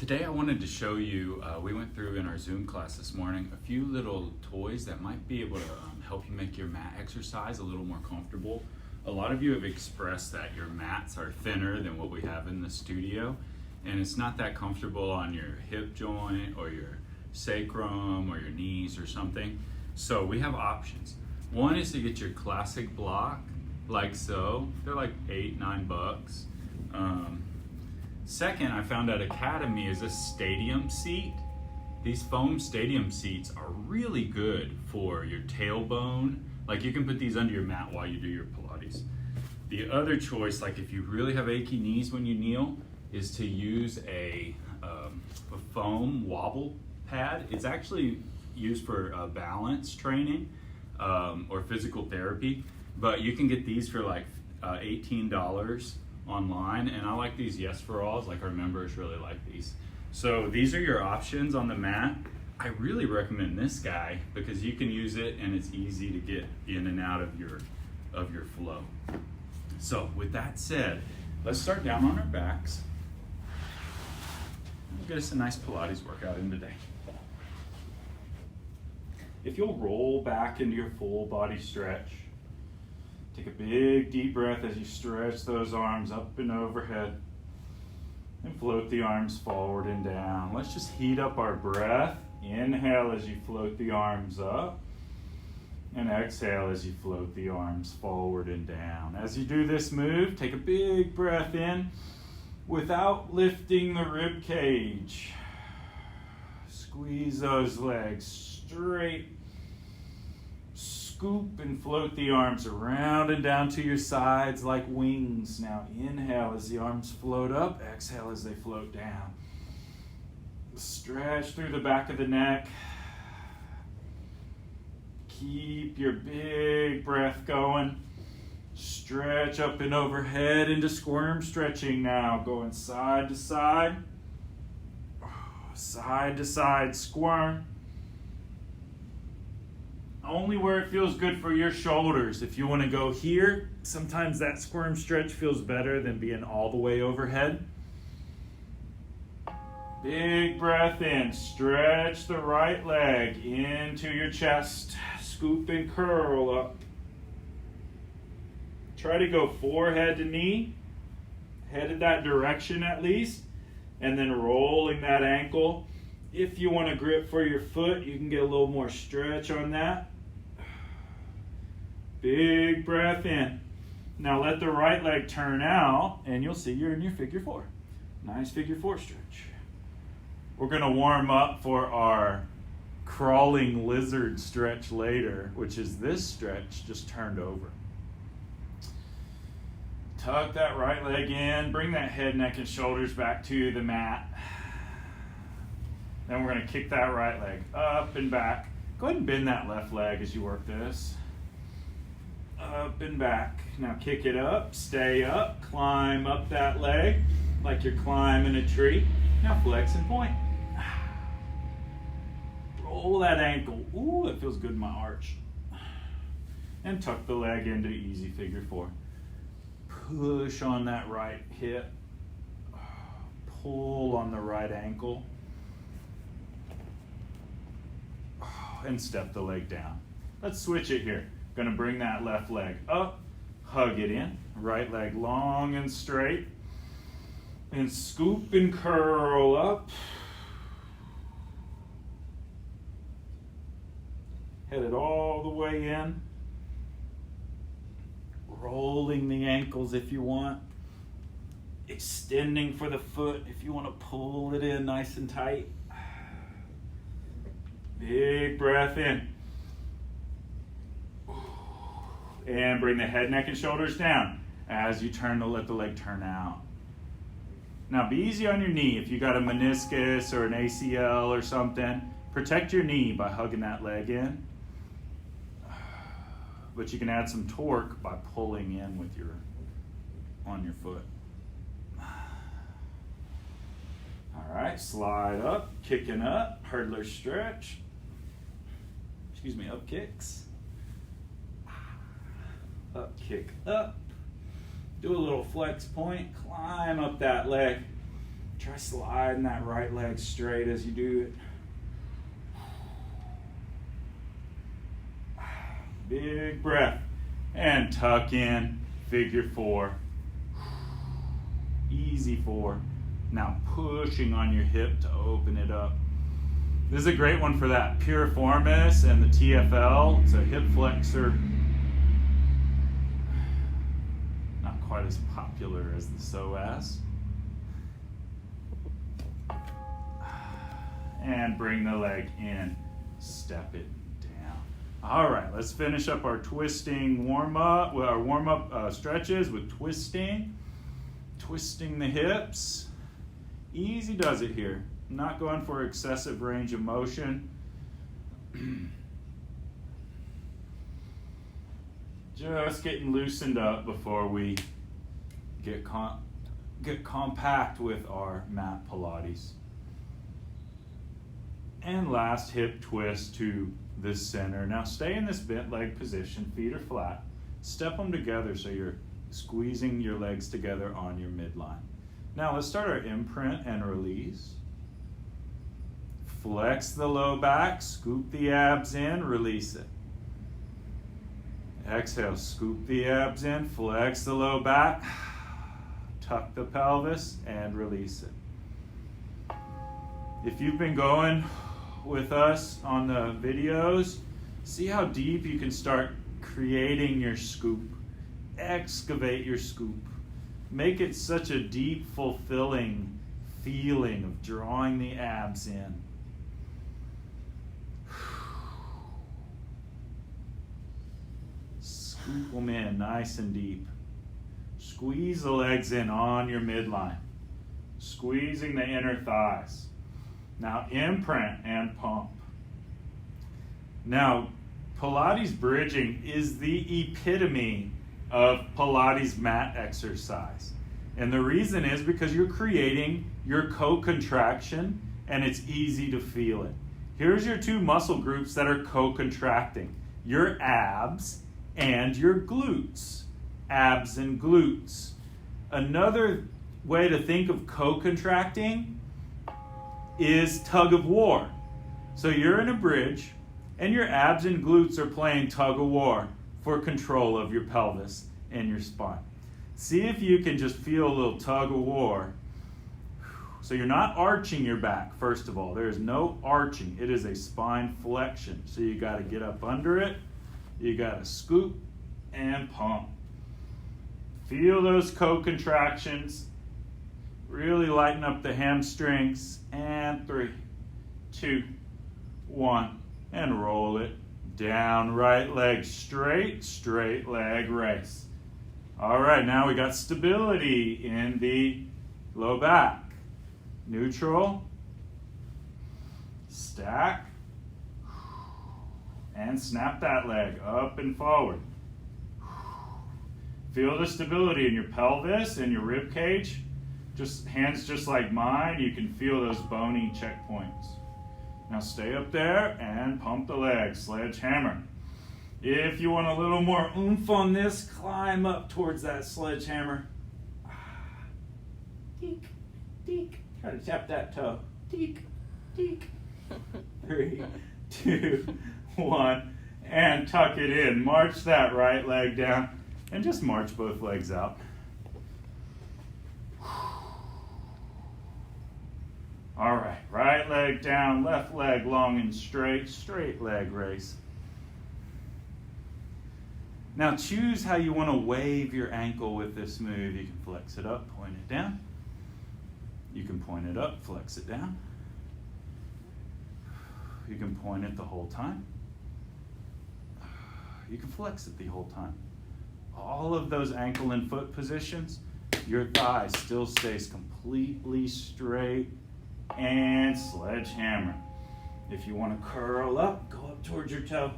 Today I wanted to show you, we went through in our Zoom class this morning, a few little toys that might be able to help you make your mat exercise a little more comfortable. A lot of you have expressed that your mats are thinner than what we have in the studio, and it's not that comfortable on your hip joint or your sacrum or your knees or something. So we have options. One is to get your classic block, like so. They're like $8-9. Second, I found at Academy is a stadium seat. These foam stadium seats are really good for your tailbone. Like you can put these under your mat while you do your Pilates. The other choice, like if you really have achy knees when you kneel, is to use a foam wobble pad. It's actually used for balance training or physical therapy, but you can get these for like $18 online, and I like these Yes for Alls. Like our members really like these. So these are your options on the mat. I really recommend this guy because you can use it and it's easy to get in and out of your flow. So with that said, let's start down on our backs. We'll get us a nice Pilates workout in today. If you'll roll back into your full body stretch, take a big deep breath as you stretch those arms up and overhead and float the arms forward and down. Let's just heat up our breath. Inhale as you float the arms up, and exhale as you float the arms forward and down. As you do this move, take a big breath in without lifting the rib cage. Squeeze those legs straight. Scoop and float the arms around and down to your sides like wings. Now inhale as the arms float up, exhale as they float down. Stretch through the back of the neck. Keep your big breath going. Stretch up and overhead into squirm stretching now. Going side to side. Side to side squirm. Only where it feels good for your shoulders. If you want to go here, sometimes that squirm stretch feels better than being all the way overhead. Big breath in. Stretch the right leg into your chest. Scoop and curl up. Try to go forehead to knee. Headed that direction at least. And then rolling that ankle. If you want to grip for your foot, you can get a little more stretch on that. Big breath in. Now let the right leg turn out, and you'll see you're in your figure four. Nice figure four stretch. We're going to warm up for our crawling lizard stretch later, which is this stretch just turned over. Tuck that right leg in. Bring that head, neck, and shoulders back to the mat. Then we're going to kick that right leg up and back. Go ahead and bend that left leg as you work this. Up and back. Now kick it up, stay up, climb up that leg like you're climbing a tree. Now flex and point. Roll that ankle. Ooh, it feels good in my arch. And tuck the leg into easy figure four. Push on that right hip. Pull on the right ankle. And step the leg down. Let's switch it here. Gonna bring that left leg up, hug it in. Right leg long and straight. And scoop and curl up. Head it all the way in. Rolling the ankles if you want. Extending for the foot if you want to pull it in nice and tight. Big breath in. And bring the head, neck, and shoulders down as you turn to let the leg turn out. Now be easy on your knee. If you got a meniscus or an ACL or something, protect your knee by hugging that leg in. But you can add some torque by pulling in with on your foot. All right, slide up, kicking up, hurdler stretch. Up kicks. Up, kick up. Do a little flex point, climb up that leg. Try sliding that right leg straight as you do it. Big breath. And tuck in, figure 4. Easy 4. Now pushing on your hip to open it up. This is a great one for that piriformis and the TFL. It's a hip flexor. Not quite as popular as the psoas. And bring the leg in, step it down. All right, let's finish up our twisting warm-up, our warm-up stretches with twisting. Twisting the hips. Easy does it here. Not going for excessive range of motion. Just getting loosened up before we get compact with our mat Pilates. And last hip twist to the center. Now stay in this bent leg position, feet are flat. Step them together so you're squeezing your legs together on your midline. Now let's start our imprint and release. Flex the low back, scoop the abs in, release it. Exhale, scoop the abs in, flex the low back, tuck the pelvis, and release it. If you've been going with us on the videos, see how deep you can start creating your scoop. Excavate your scoop. Make it such a deep, fulfilling feeling of drawing the abs in. Scoop them in nice and deep. Squeeze the legs in on your midline. Squeezing the inner thighs. Now imprint and pump. Now Pilates bridging is the epitome of Pilates mat exercise. And the reason is because you're creating your co-contraction and it's easy to feel it. Here's your 2 muscle groups that are co-contracting. Your abs and your glutes. Abs and glutes. Another way to think of co-contracting is tug of war. So you're in a bridge and your abs and glutes are playing tug of war for control of your pelvis and your spine. See if you can just feel a little tug of war. So you're not arching your back, first of all. There is no arching. It is a spine flexion. So you got to get up under it. You got to scoop and pump. Feel those co-contractions. Really lighten up the hamstrings. And 3, 2, 1. And roll it down. Right leg straight, straight leg raise. All right, now we got stability in the low back. Neutral. Stack. And snap that leg up and forward. Feel the stability in your pelvis and your rib cage. Just hands just like mine, you can feel those bony checkpoints. Now stay up there and pump the legs, sledgehammer. If you want a little more oomph on this, climb up towards that sledgehammer. Deek, deek. Try to tap that toe. Deek, deek. 3, 2, 1. And tuck it in. March that right leg down. And just march both legs out. All right, right leg down, left leg long and straight, straight leg raise. Now choose how you want to wave your ankle with this move. You can flex it up, point it down. You can point it up, flex it down. You can point it the whole time. You can flex it the whole time. All of those ankle and foot positions, your thigh still stays completely straight and sledgehammer. If you want to curl up, go up towards your toe.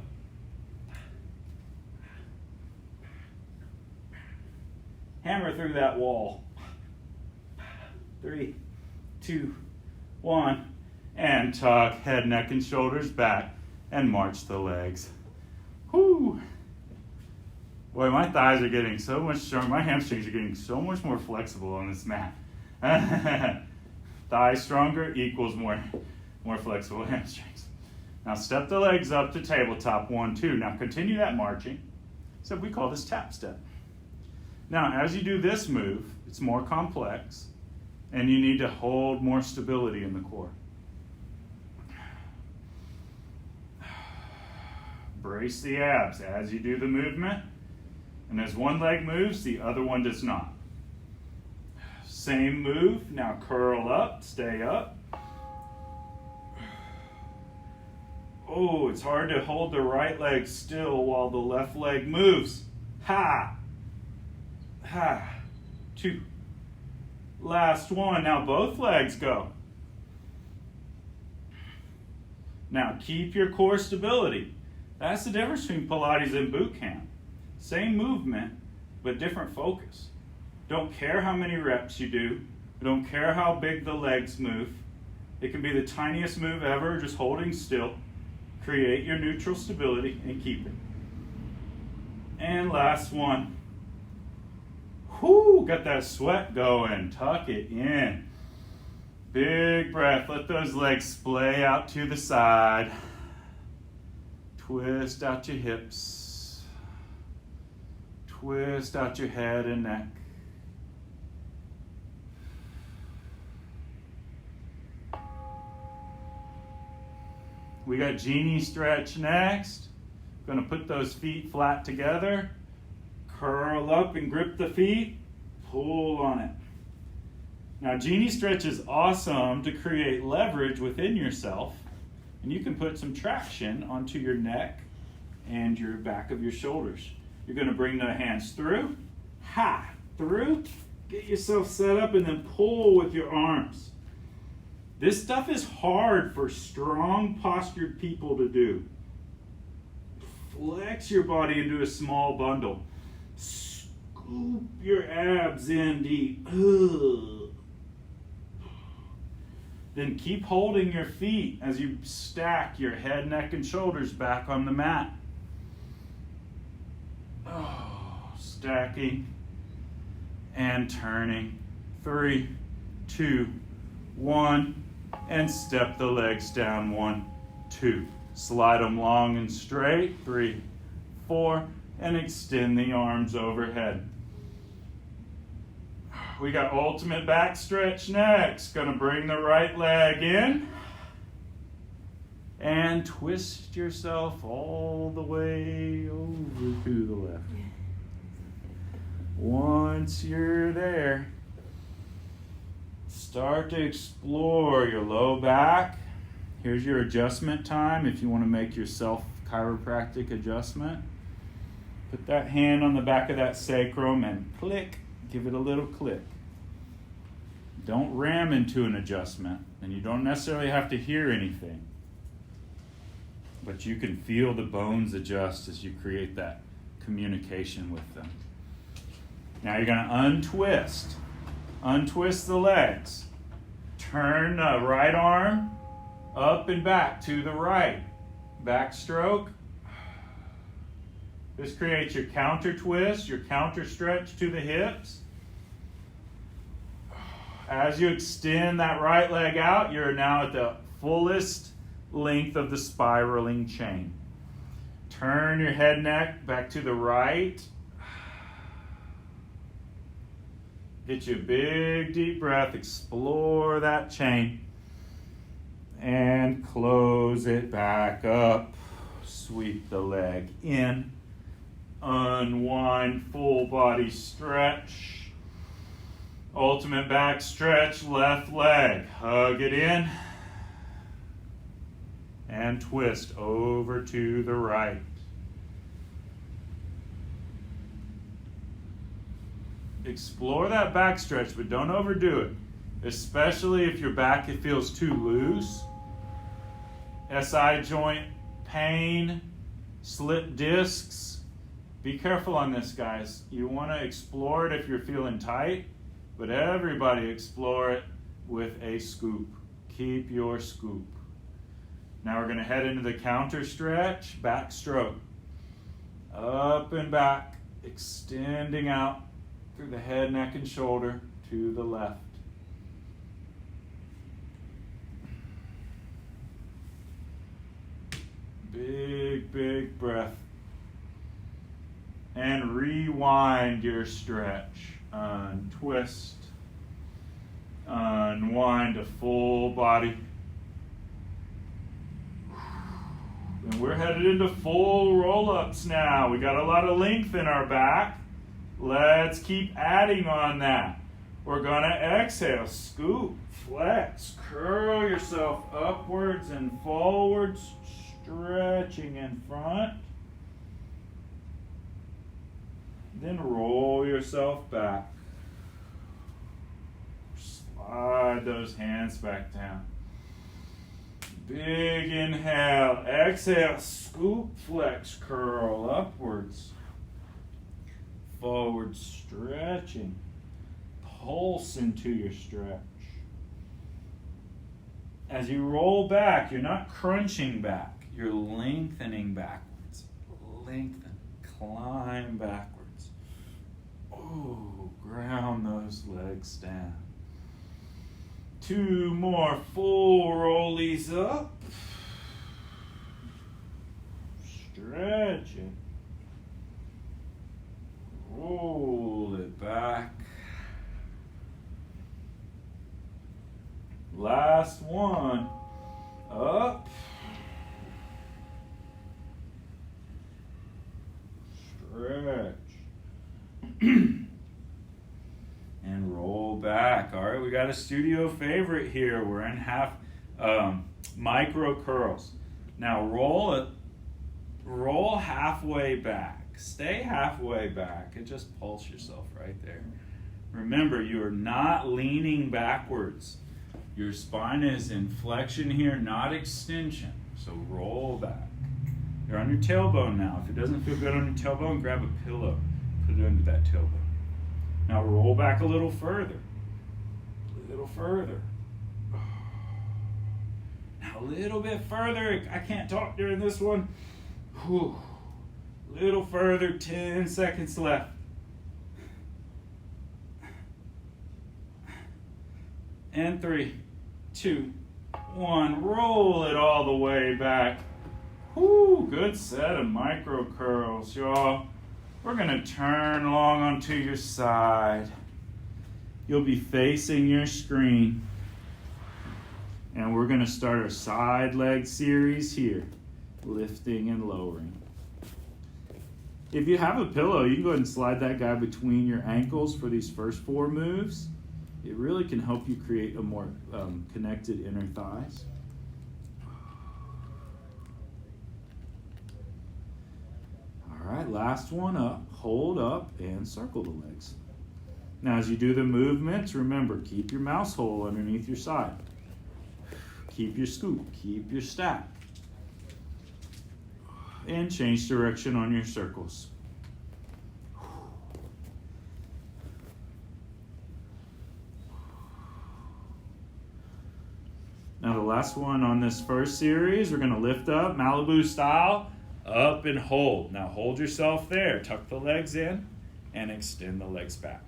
Hammer through that wall. 3, 2, 1. And tuck head, neck, and shoulders back and march the legs. Whoo! Boy, my thighs are getting so much stronger. My hamstrings are getting so much more flexible on this mat. Thighs stronger equals more flexible hamstrings. Now step the legs up to tabletop, 1, 2. Now continue that marching. So we call this tap step. Now as you do this move, it's more complex and you need to hold more stability in the core. Brace the abs as you do the movement. And as one leg moves, the other one does not. Same move, now curl up, stay up. Oh, it's hard to hold the right leg still while the left leg moves. Ha! Ha! 2. Last one, now both legs go. Now keep your core stability. That's the difference between Pilates and boot camp. Same movement, but different focus. Don't care how many reps you do. Don't care how big the legs move. It can be the tiniest move ever, just holding still. Create your neutral stability and keep it. And last one. Whoo, got that sweat going. Tuck it in. Big breath. Let those legs splay out to the side. Twist out your hips. Twist out your head and neck. We got genie stretch next. Gonna put those feet flat together. Curl up and grip the feet. Pull on it. Now genie stretch is awesome to create leverage within yourself. And you can put some traction onto your neck and your back of your shoulders. You're gonna bring the hands through. Ha! Through. Get yourself set up and then pull with your arms. This stuff is hard for strong postured people to do. Flex your body into a small bundle. Scoop your abs in deep. Ugh. Then keep holding your feet as you stack your head, neck, and shoulders back on the mat. Oh, stacking and turning. 3, 2, 1. And step the legs down. 1, 2. Slide them long and straight. 3, 4. And extend the arms overhead. We got ultimate back stretch next. Gonna bring the right leg in. And twist yourself all the way over to the left. Once you're there, start to explore your low back. Here's your adjustment time if you want to make your self-chiropractic adjustment. Put that hand on the back of that sacrum and click. Give it a little click. Don't ram into an adjustment, and you don't necessarily have to hear anything. But you can feel the bones adjust as you create that communication with them. Now you're going to untwist. Untwist the legs. Turn the right arm up and back to the right. Backstroke. This creates your counter twist, your counter stretch to the hips. As you extend that right leg out, you're now at the fullest length of the spiraling chain. Turn your head, neck back to the right. Get you a big deep breath, explore that chain, and close it back up. Sweep the leg in, unwind, full body stretch. Ultimate back stretch, left leg, hug it in, and twist over to the right. Explore that back stretch, but don't overdo it, especially if your back feels too loose. SI joint pain, slip discs. Be careful on this, guys. You want to explore it if you're feeling tight, but everybody explore it with a scoop. Keep your scoop. Now we're going to head into the counter stretch, back stroke. Up and back, extending out through the head, neck, and shoulder to the left. Big, big breath. And rewind your stretch. Untwist. Unwind to full body. And we're headed into full roll-ups now. We got a lot of length in our back. Let's keep adding on that. We're gonna exhale, scoop, flex, curl yourself upwards and forwards, stretching in front. Then roll yourself back. Slide those hands back down. Big inhale, exhale, scoop, flex, curl upwards. Forward stretching. Pulse into your stretch. As you roll back, you're not crunching back, you're lengthening backwards. Lengthen, climb backwards. Oh, ground those legs down. 2 more full rollies up. Stretch it. Roll it back. Last one. Up. Stretch. And roll back. All right, we got a studio favorite here. We're in half micro curls. Now roll halfway back. Stay halfway back and just pulse yourself right there. Remember, you are not leaning backwards. Your spine is in flexion here, not extension. So roll back. You're on your tailbone now. If it doesn't feel good on your tailbone, grab a pillow. Put it under that tailbone. Now roll back a little further. A little further. Now a little bit further. I can't talk during this one. Whew. Little further, 10 seconds left. And 3, 2, 1. Roll it all the way back. Whoo, good set of micro curls, y'all. We're gonna turn long onto your side. You'll be facing your screen. And we're gonna start our side leg series here. Lifting and lowering. If you have a pillow, you can go ahead and slide that guy between your ankles for these first 4 moves. It really can help you create a more connected inner thighs. All right, last one up. Hold up and circle the legs. Now as you do the movements, remember, keep your mouse hole underneath your side. Keep your scoop, keep your stack. And change direction on your circles. Now the last one on this first series, we're gonna lift up, Malibu style, up and hold. Now hold yourself there, tuck the legs in, and extend the legs back.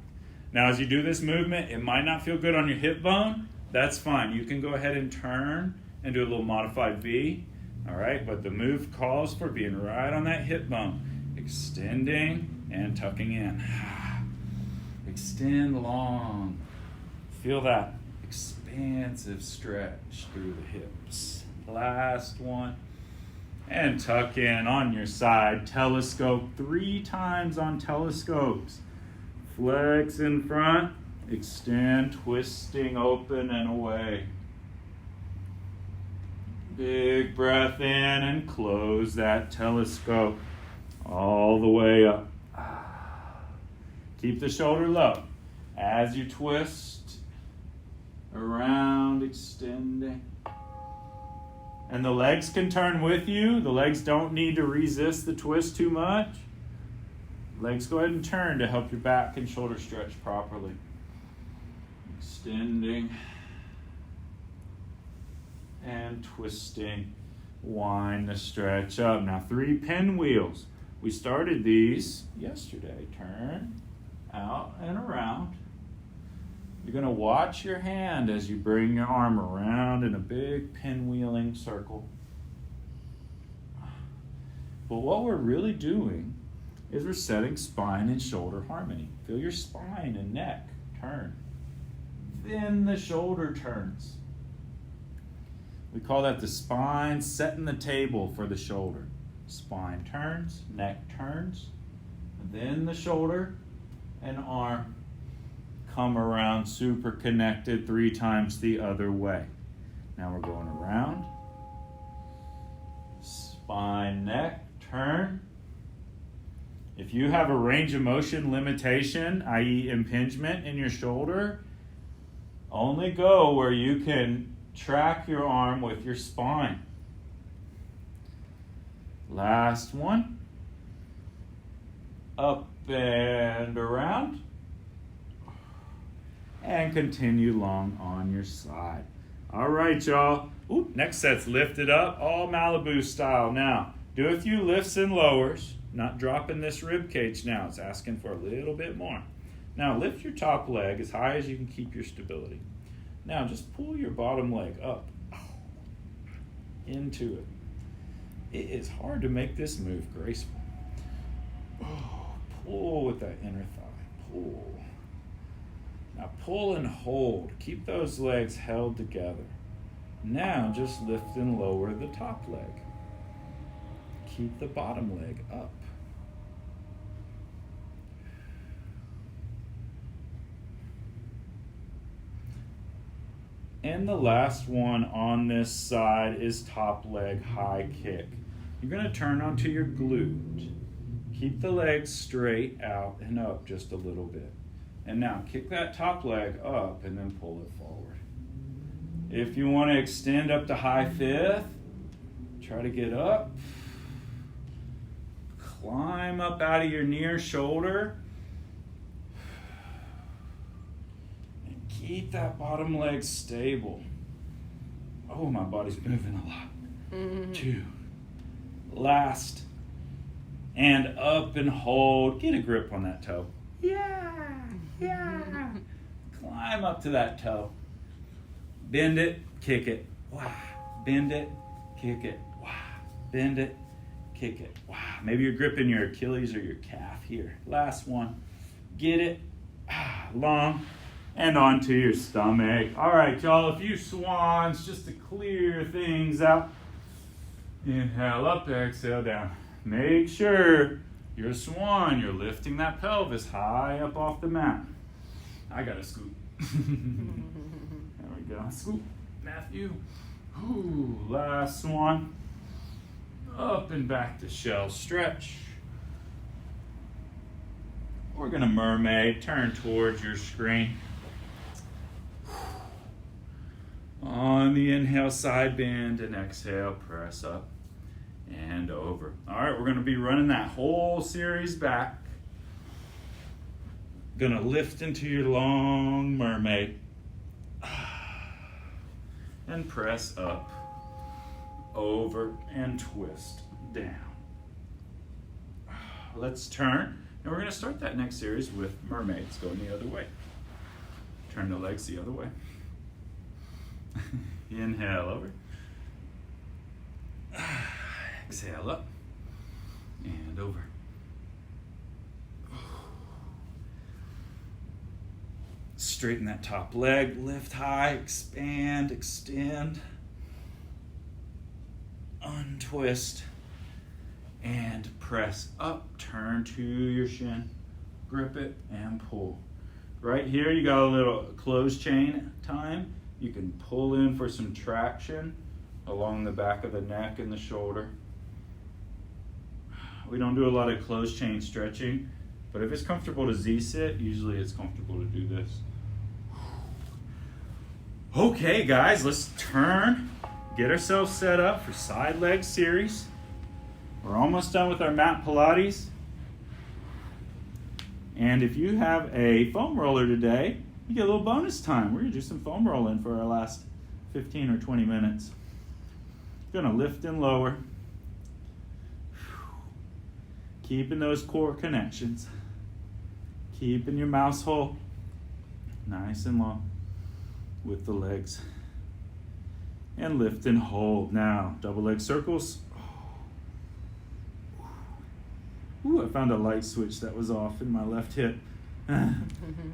Now as you do this movement, it might not feel good on your hip bone. That's fine. You can go ahead and turn and do a little modified V. All right, but the move calls for being right on that hip bone. Extending and tucking in. Extend long. Feel that expansive stretch through the hips. Last one. And tuck in on your side. Telescope 3 times on telescopes. Flex in front. Extend, twisting open and away. Big breath in and close that telescope all the way up. Keep the shoulder low as you twist around, extending. And the legs can turn with you. The legs don't need to resist the twist too much. Legs go ahead and turn to help your back and shoulder stretch properly. Extending. And twisting, wind the stretch up. Now 3 pinwheels. We started these yesterday. Turn, out and around. You're gonna watch your hand as you bring your arm around in a big pinwheeling circle. But what we're really doing is we're setting spine and shoulder harmony. Feel your spine and neck turn. Then the shoulder turns. We call that the spine setting the table for the shoulder. Spine turns, neck turns, then the shoulder and arm come around super connected 3 times the other way. Now we're going around. Spine, neck, turn. If you have a range of motion limitation, i.e. impingement in your shoulder, only go where you can track your arm with your spine. Last one. Up and around. And continue long on your side. All right, y'all. Ooh, next set's lifted up, all Malibu style. Now, do a few lifts and lowers. Not dropping this rib cage now. It's asking for a little bit more. Now, lift your top leg as high as you can keep your stability. Now, just pull your bottom leg up into it. It is hard to make this move graceful. Pull with that inner thigh. Pull. Now, pull and hold. Keep those legs held together. Now, just lift and lower the top leg. Keep the bottom leg up. And the last one on this side is top leg high kick. You're going to turn onto your glute. Keep the legs straight out and up just a little bit. And now kick that top leg up and then pull it forward. If you want to extend up to high fifth, try to get up. Climb up out of your near shoulder. And keep that bottom leg stable. Oh, my body's moving a lot. 2. Last. And up and hold. Get a grip on that toe. Yeah. Climb up to that toe. Bend it, kick it. Wow. Bend it, kick it. Wow. Bend it, kick it. Wow. Maybe you're gripping your Achilles or your calf here. Last one. Get it. Long. And onto your stomach. All right, y'all. A few swans just to clear things out. Inhale up, exhale down. Make sure you're a swan. You're lifting that pelvis high up off the mat. I got to scoop. There we go. Scoop, Matthew. Ooh, last swan. Up and back to shell stretch. We're going to mermaid. Turn towards your screen. On the inhale, side bend, and exhale, press up and over. All right, we're going to be running that whole series back. Going to lift into your long mermaid. And press up, over, and twist down. Let's turn. And we're going to start that next series with mermaids going the other way. Turn the legs the other way. Inhale over. Exhale up and over. Straighten that top leg, lift high, expand, extend, untwist, and press up. Turn to your shin, grip it, and pull. Right here, you got a little closed chain time. You can pull in for some traction along the back of the neck and the shoulder. We don't do a lot of closed chain stretching, but if it's comfortable to Z-sit, usually it's comfortable to do this. Okay, guys, let's turn, get ourselves set up for side leg series. We're almost done with our mat Pilates. And if you have a foam roller today, you get a little bonus time. We're going to do some foam rolling for our last 15 or 20 minutes. Going to lift and lower. Keeping those core connections. Keeping your mouse hole nice and long with the legs. And lift and hold. Now, double leg circles. Ooh, I found a light switch that was off in my left hip. Hey,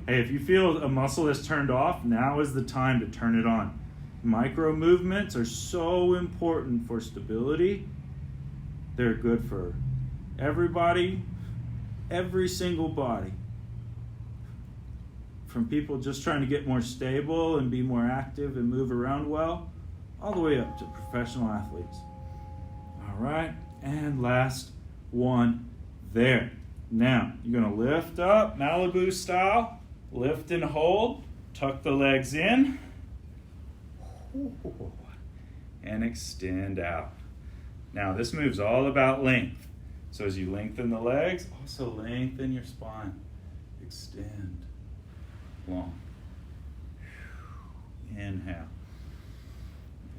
if you feel a muscle is turned off, now is the time to turn it on. Micro movements are so important for stability. They're good for everybody, every single body. From people just trying to get more stable and be more active and move around well, all the way up to professional athletes. All right, and last one there. Now, you're gonna lift up, Malibu style, lift and hold, tuck the legs in, and extend out. Now, this move's all about length. So as you lengthen the legs, also lengthen your spine. Extend, long. Inhale.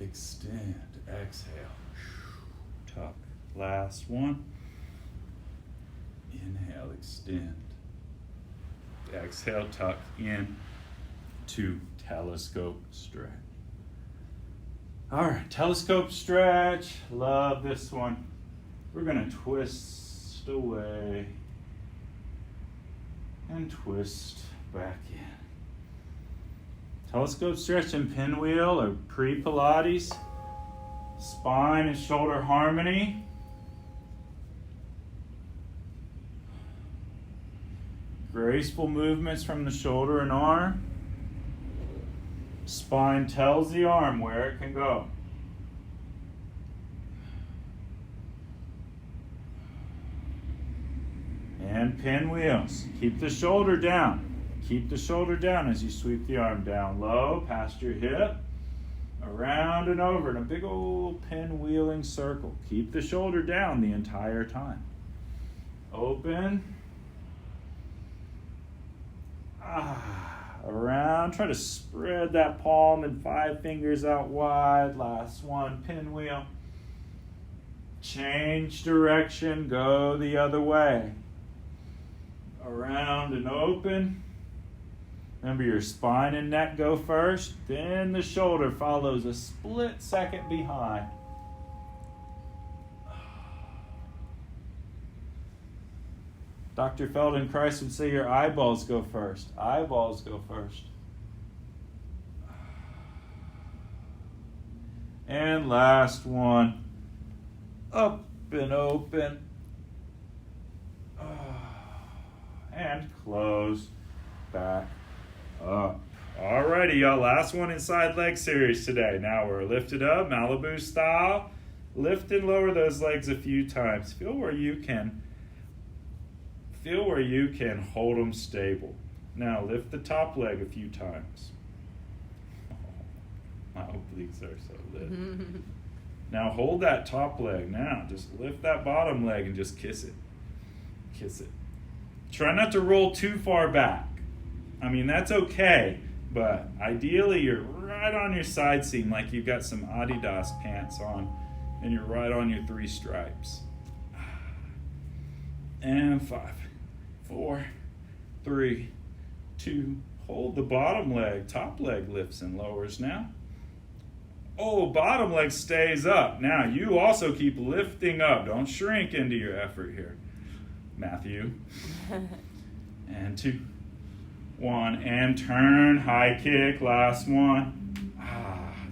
Extend, exhale. Tuck. Last one. Inhale, extend. Exhale, tuck in to telescope stretch. All right, telescope stretch. Love this one. We're gonna twist away and twist back in. Telescope stretch and pinwheel are pre-Pilates. Spine and shoulder harmony. Graceful movements from the shoulder and arm. Spine tells the arm where it can go. And pinwheels. Keep the shoulder down. Keep the shoulder down as you sweep the arm down low, past your hip, around and over in a big old pinwheeling circle. Keep the shoulder down the entire time. Open. Around. Try to spread that palm and 5 fingers out wide. Last one, pinwheel. Change direction, go the other way. Around and open. Remember, your spine and neck go first, then the shoulder follows a split second behind. Dr. Feldenkrais would say your eyeballs go first. Eyeballs go first. And last one. Up and open. And close. Back up. Alrighty, y'all. Last one in side leg series today. Now we're lifted up, Malibu style. Lift and lower those legs a few times. Feel where you can hold them stable. Now lift the top leg a few times. My obliques are so lit. Now hold that top leg. Now just lift that bottom leg and just kiss it. Kiss it. Try not to roll too far back. I mean, that's okay, but ideally you're right on your side seam like you've got some Adidas pants on and you're right on your 3 stripes. And 5, 4, 3, 2, hold the bottom leg. Top leg lifts and lowers now. Oh, bottom leg stays up. Now you also keep lifting up. Don't shrink into your effort here. Matthew. And 2, 1, and turn, high kick, last one.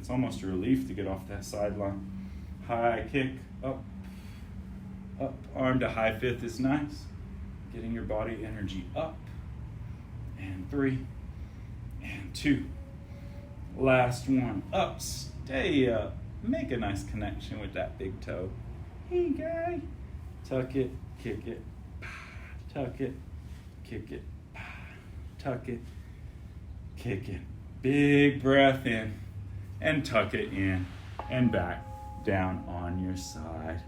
It's almost a relief to get off that sideline. High kick, up, up, arm to high fifth is nice. Getting your body energy up. And 3, and 2. Last one, up, stay up. Make a nice connection with that big toe. Hey, guy. Tuck it, kick it. Tuck it, kick it. Tuck it, kick it. Big breath in and tuck it in and back down on your side.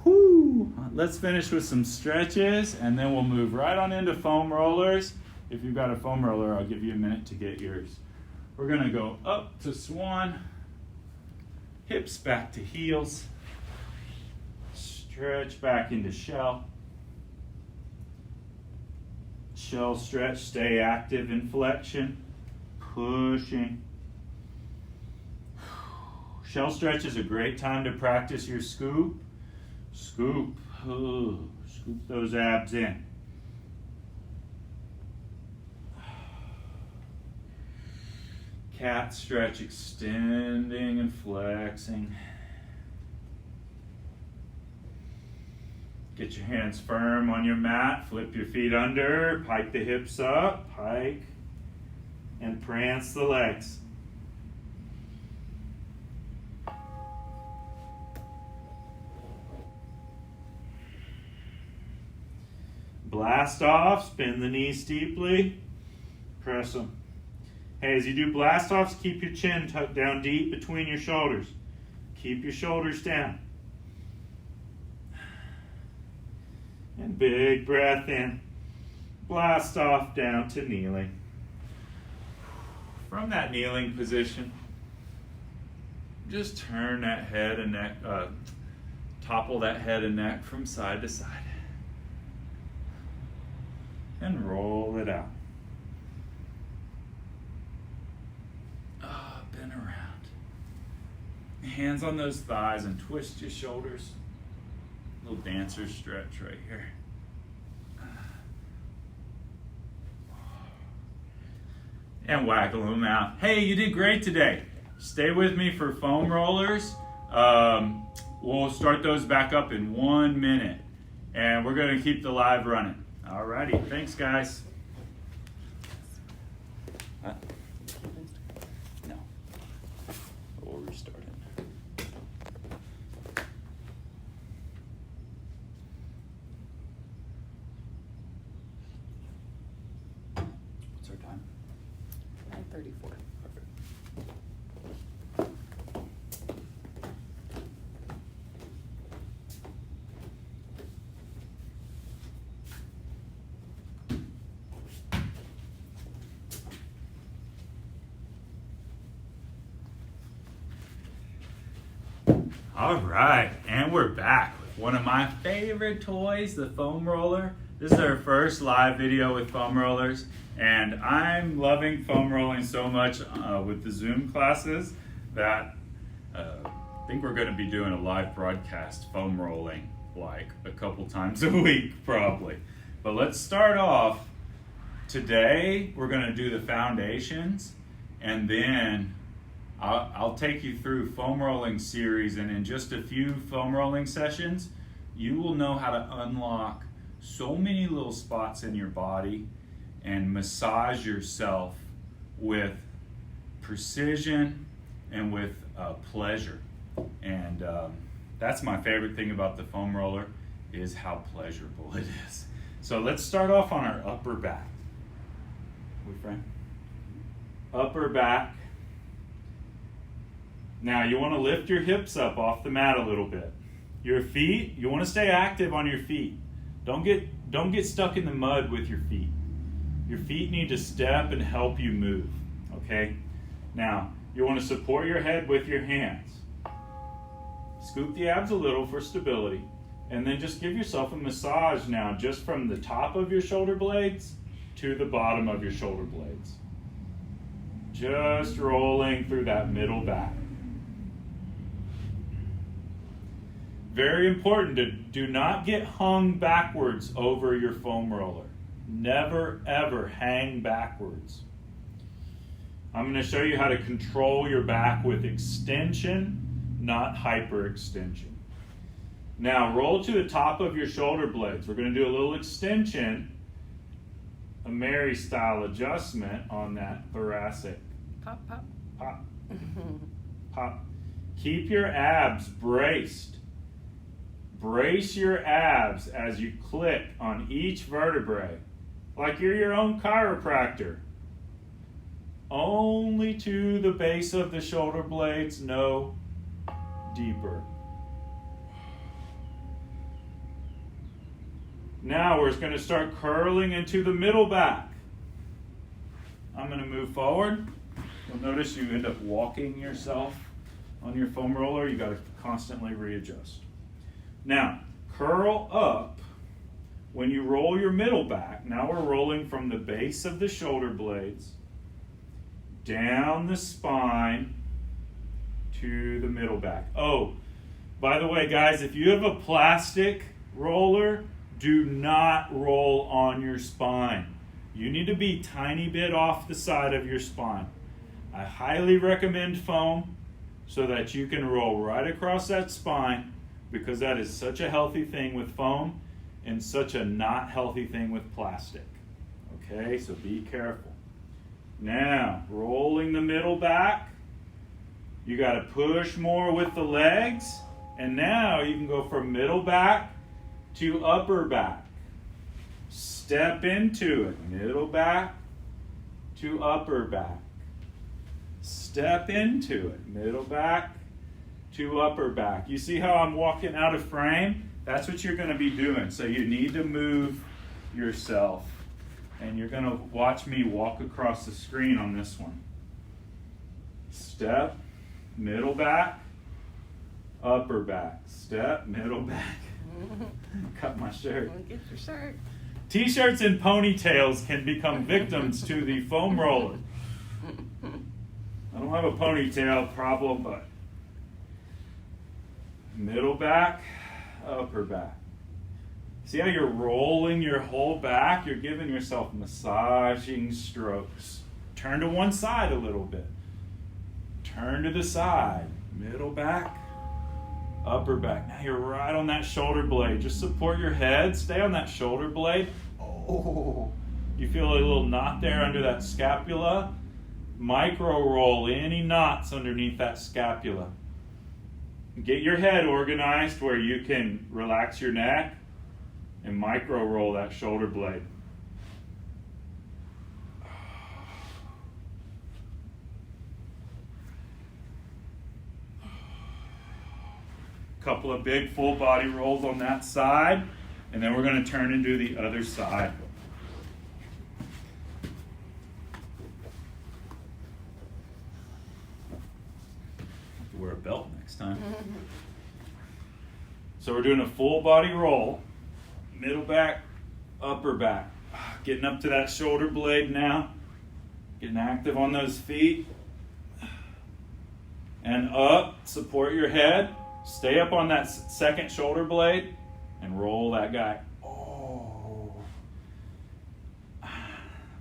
Whoo! Let's finish with some stretches and then we'll move right on into foam rollers. If you've got a foam roller, I'll give you a minute to get yours. We're gonna go up to Swan, hips back to heels, stretch back into shell. Shell stretch, stay active in flexion, pushing. Shell stretch is a great time to practice your scoop. Scoop, scoop. Scoop those abs in. Cat stretch, extending and flexing. Get your hands firm on your mat, flip your feet under, pike the hips up, pike, and prance the legs. Blast off, spin the knees deeply, press them. Hey, as you do blast offs, keep your chin tucked down deep between your shoulders. Keep your shoulders down. And big breath in. Blast off down to kneeling. From that kneeling position, just turn that head and neck, topple that head and neck from side to side. And roll it out. Up and around. Hands on those thighs and twist your shoulders. Little dancer stretch right here. And waggle them out. Hey, you did great today. Stay with me for foam rollers. We'll start those back up in 1 minute. And we're going to keep the live running. Alrighty, thanks guys. Huh? No. We'll restart it. What's our time? 9:34. Perfect. All right, and we're back with one of my favorite toys, the foam roller. This is our first live video with foam rollers, and I'm loving foam rolling so much with the Zoom classes that I think we're going to be doing a live broadcast foam rolling like a couple times a week probably. But let's start off. Today we're going to do the foundations, and then I'll take you through foam rolling series, and in just a few foam rolling sessions, you will know how to unlock so many little spots in your body and massage yourself with precision and with pleasure. And that's my favorite thing about the foam roller, is how pleasurable it is. So let's start off on our upper back. We friend? Upper back. Now you want to lift your hips up off the mat a little bit. Your feet, you want to stay active on your feet. Don't get stuck in the mud with your feet. Your feet need to step and help you move, okay? Now, you want to support your head with your hands. Scoop the abs a little for stability, and then just give yourself a massage now, just from the top of your shoulder blades to the bottom of your shoulder blades. Just rolling through that middle back. Very important to do not get hung backwards over your foam roller. Never ever hang backwards. I'm going to show you how to control your back with extension, not hyperextension. Now roll to the top of your shoulder blades. We're going to do a little extension, a Mary style adjustment on that thoracic. Pop, pop. Pop. Pop. Keep your abs braced. Brace your abs as you click on each vertebrae, like you're your own chiropractor. Only to the base of the shoulder blades, no deeper. Now we're going to start curling into the middle back. I'm going to move forward. You'll notice you end up walking yourself on your foam roller. You got to constantly readjust. Now, curl up when you roll your middle back. Now we're rolling from the base of the shoulder blades down the spine to the middle back. Oh, by the way, guys, if you have a plastic roller, Do not roll on your spine. You need to be a tiny bit off the side of your spine. I highly recommend foam so that you can roll right across that spine, because that is such a healthy thing with foam and such a not healthy thing with plastic. Okay, so be careful. Now, rolling the middle back. You got to push more with the legs. And now you can go from middle back to upper back. Step into it. Middle back to upper back. Step into it. Middle back to upper back. You see how I'm walking out of frame? That's what you're going to be doing. So you need to move yourself. And you're going to watch me walk across the screen on this one. Step, middle back, upper back. Step, middle back. Cut my shirt. Get your shirt. T-shirts and ponytails can become victims to the foam roller. I don't have a ponytail problem, but middle back, upper back. See how you're rolling your whole back? You're giving yourself massaging strokes. Turn to one side a little bit. Turn to the side. Middle back, upper back. Now you're right on that shoulder blade. Just support your head. Stay on that shoulder blade. Oh, you feel a little knot there under that scapula. Micro roll any knots underneath that scapula. Get your head organized where you can relax your neck and micro roll that shoulder blade. Couple of big full body rolls on that side, and then we're going to turn and do the other side. Have to wear a belt next time. So we're doing a full body roll, middle back, upper back. Getting up to that shoulder blade now, getting active on those feet, and up, support your head. Stay up on that second shoulder blade and roll that guy. Oh.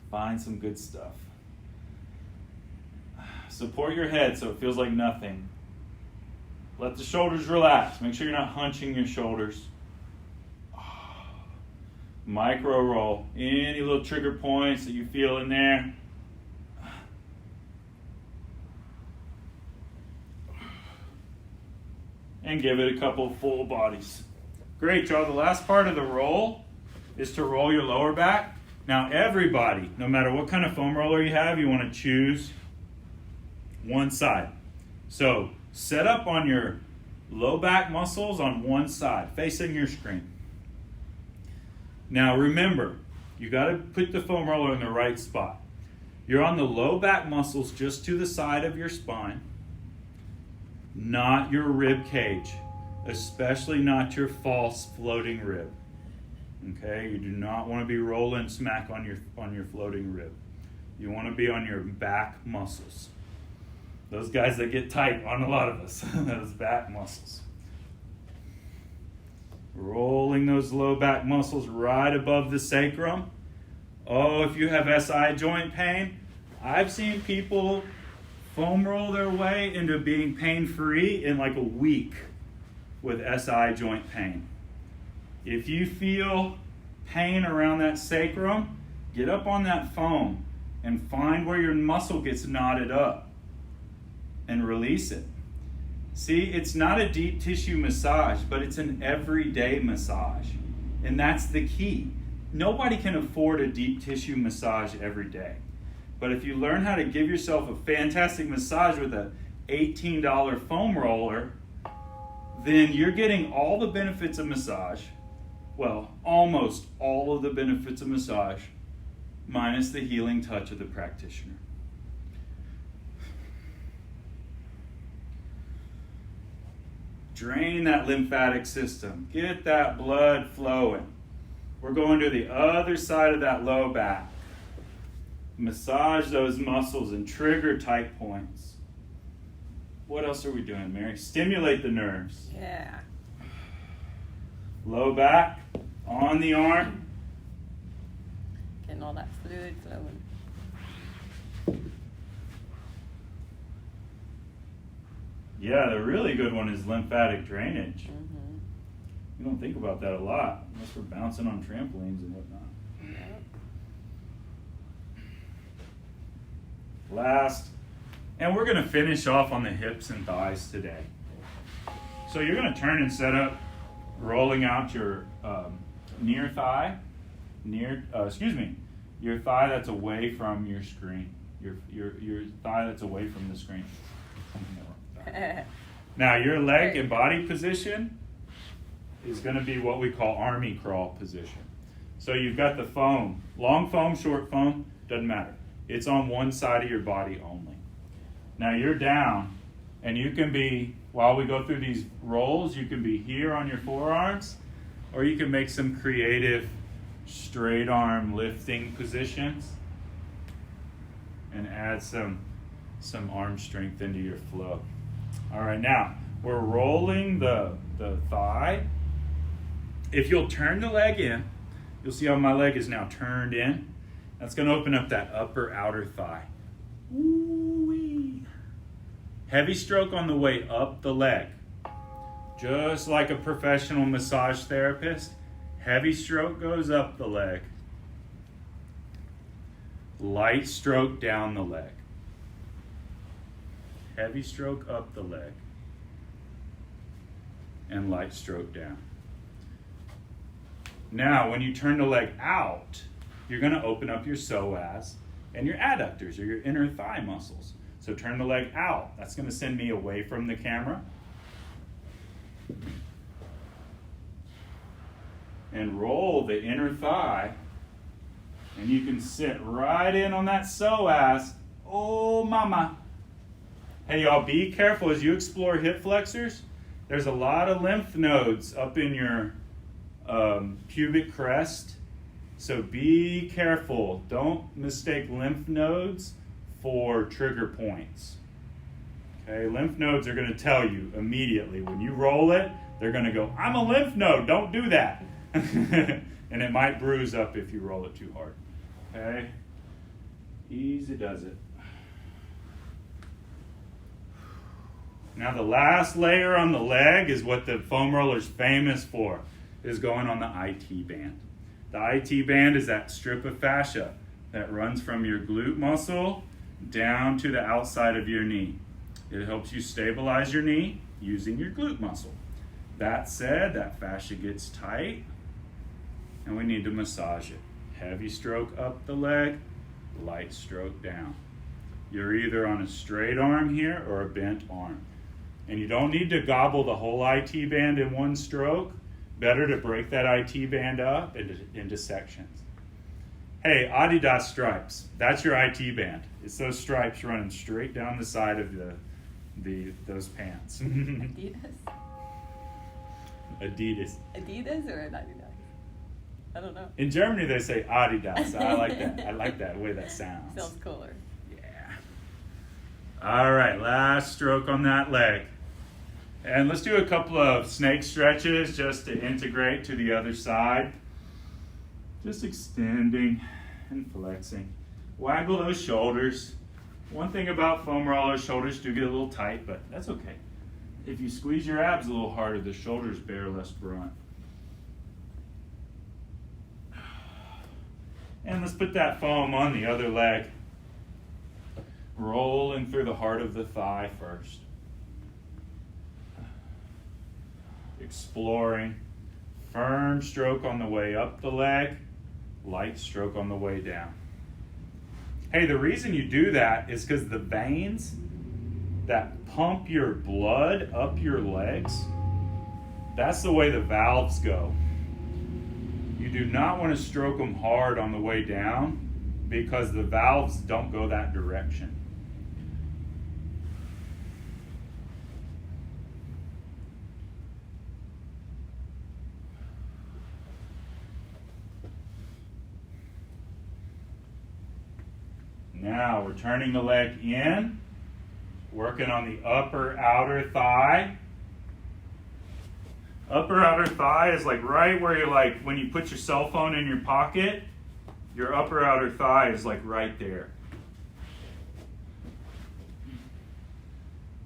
Find some good stuff. Support your head so it feels like nothing. Let the shoulders relax. Make sure you're not hunching your shoulders. Micro roll. Any little trigger points that you feel in there. And give it a couple of full bodies. Great, y'all. The last part of the roll is to roll your lower back. Now, everybody, no matter what kind of foam roller you have, you want to choose one side. So, set up on your low back muscles on one side, facing your screen. Now, remember, you got to put the foam roller in the right spot. You're on the low back muscles just to the side of your spine. Not your rib cage, especially not your false floating rib. Okay, you do not want to be rolling smack on your floating rib. You want to be on your back muscles. Those guys that get tight on a lot of us, those back muscles. Rolling those low back muscles right above the sacrum. Oh, if you have SI joint pain, I've seen people foam roll their way into being pain-free in like a week with SI joint pain. If you feel pain around that sacrum, get up on that foam and find where your muscle gets knotted up and release it. See, it's not a deep tissue massage, but it's an everyday massage. And that's the key. Nobody can afford a deep tissue massage every day. But if you learn how to give yourself a fantastic massage with a $18 foam roller, then you're getting all the benefits of massage. Well, almost all of the benefits of massage, minus the healing touch of the practitioner. Drain that lymphatic system. Get that blood flowing. We're going to the other side of that low back. Massage those muscles and trigger tight points. What else are we doing, Mary? Stimulate the nerves. Yeah. Low back, on the arm. Getting all that fluid flowing. Yeah, the really good one is lymphatic drainage. Mm-hmm. You don't think about that a lot unless we're bouncing on trampolines and whatnot. Yep. Last, and we're going to finish off on the hips and thighs today. So you're going to turn and set up, rolling out your near thigh, your thigh that's away from your screen, your thigh that's away from the screen. Now your leg and body position is going to be what we call army crawl position. So you've got the foam, long foam, short foam, doesn't matter. It's on one side of your body only. Now you're down, and you can be, while we go through these rolls, you can be here on your forearms, or you can make some creative straight arm lifting positions and add some arm strength into your flow. All right, now we're rolling the thigh. If you'll turn the leg in, you'll see how my leg is now turned in. That's going to open up that upper outer thigh. Ooh-wee. Heavy stroke on the way up the leg. Just like a professional massage therapist, heavy stroke goes up the leg. Light stroke down the leg. Heavy stroke up the leg. And light stroke down. Now, when you turn the leg out, you're going to open up your psoas and your adductors, or your inner thigh muscles. So turn the leg out. That's going to send me away from the camera. And roll the inner thigh. And you can sit right in on that psoas. Oh, mama. Hey, y'all, be careful as you explore hip flexors. There's a lot of lymph nodes up in your pubic crest. So be careful. Don't mistake lymph nodes for trigger points. Okay, lymph nodes are going to tell you immediately. When you roll it, they're going to go, I'm a lymph node, don't do that. And it might bruise up if you roll it too hard. Okay? Easy does it. Now the last layer on the leg is what the foam roller's famous for, is going on the IT band. The IT band is that strip of fascia that runs from your glute muscle down to the outside of your knee. It helps you stabilize your knee using your glute muscle. That said, that fascia gets tight and we need to massage it. Heavy stroke up the leg, light stroke down. You're either on a straight arm here or a bent arm. And you don't need to gobble the whole IT band in one stroke. Better to break that IT band up into sections. Hey, Adidas stripes. That's your IT band. It's those stripes running straight down the side of those pants. Adidas? Adidas. Adidas or Adidas? I don't know. In Germany, they say Adidas. I like that. I like that way that sounds. Sounds cooler. Yeah. All right, last stroke on that leg. And let's do a couple of snake stretches just to integrate to the other side. Just extending and flexing. Waggle those shoulders. One thing about foam rollers, shoulders do get a little tight, but that's okay. If you squeeze your abs a little harder, the shoulders bear less brunt. And let's put that foam on the other leg. Rolling through the heart of the thigh first. Exploring. Firm stroke on the way up the leg. Light stroke on the way down. Hey, the reason you do that is because the veins that pump your blood up your legs, that's the way the valves go. You do not want to stroke them hard on the way down because the valves don't go that direction. Now we're turning the leg in, working on the upper outer thigh. Upper outer thigh is like right where you're like, when you put your cell phone in your pocket, your upper outer thigh is like right there.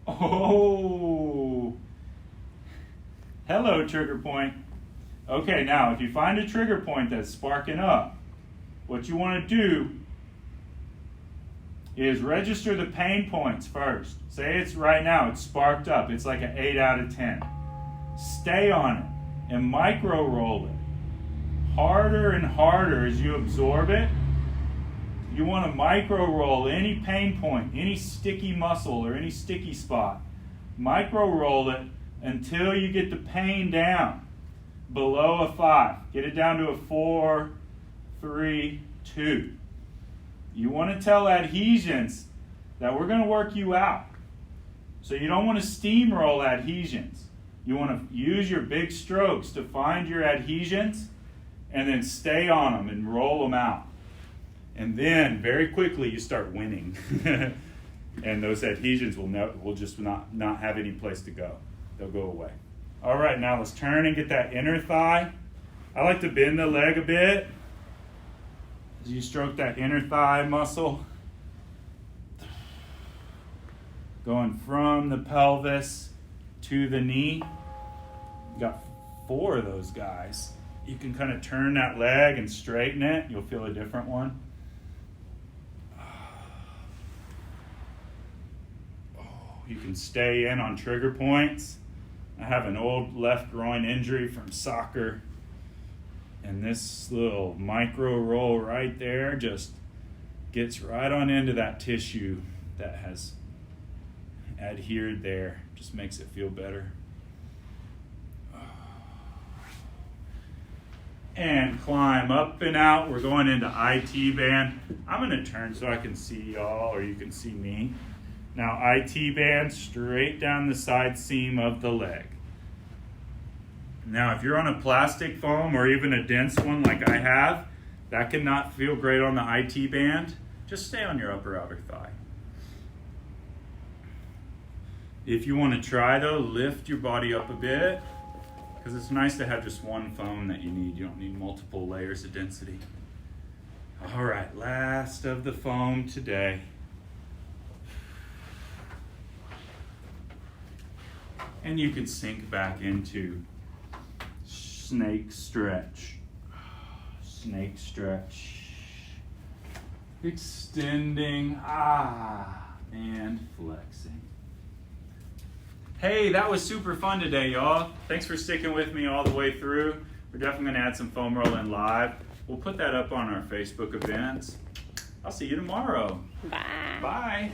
Oh, hello, trigger point. Okay, now if you find a trigger point that's sparking up, what you want to do is register the pain points first. Say it's right now, it's sparked up. It's like an 8 out of 10. Stay on it and micro roll it. Harder and harder as you absorb it. You want to micro roll any pain point, any sticky muscle or any sticky spot. Micro roll it until you get the pain down below a 5. Get it down to a 4, 3, 2. You want to tell adhesions that we're going to work you out. So you don't want to steamroll adhesions. You want to use your big strokes to find your adhesions and then stay on them and roll them out. And then very quickly you start winning. And those adhesions will just not have any place to go. They'll go away. All right, now let's turn and get that inner thigh. I like to bend the leg a bit as you stroke that inner thigh muscle. Going from the pelvis to the knee. You got 4 of those guys. You can kind of turn that leg and straighten it. You'll feel a different one. You can stay in on trigger points. I have an old left groin injury from soccer, and this little micro roll right there just gets right on into that tissue that has adhered there. Just makes it feel better. And climb up and out. We're going into IT band. I'm going to turn so I can see y'all, or you can see me. Now, IT band straight down the side seam of the leg. Now, if you're on a plastic foam or even a dense one like I have, that cannot feel great on the IT band. Just stay on your upper outer thigh. If you want to try though, lift your body up a bit, because it's nice to have just one foam that you need. You don't need multiple layers of density. All right, last of the foam today. And you can sink back into snake stretch. Snake stretch. Extending, and flexing. Hey, that was super fun today, y'all. Thanks for sticking with me all the way through. We're definitely gonna add some foam rolling live. We'll put that up on our Facebook events. I'll see you tomorrow. Bye. Bye.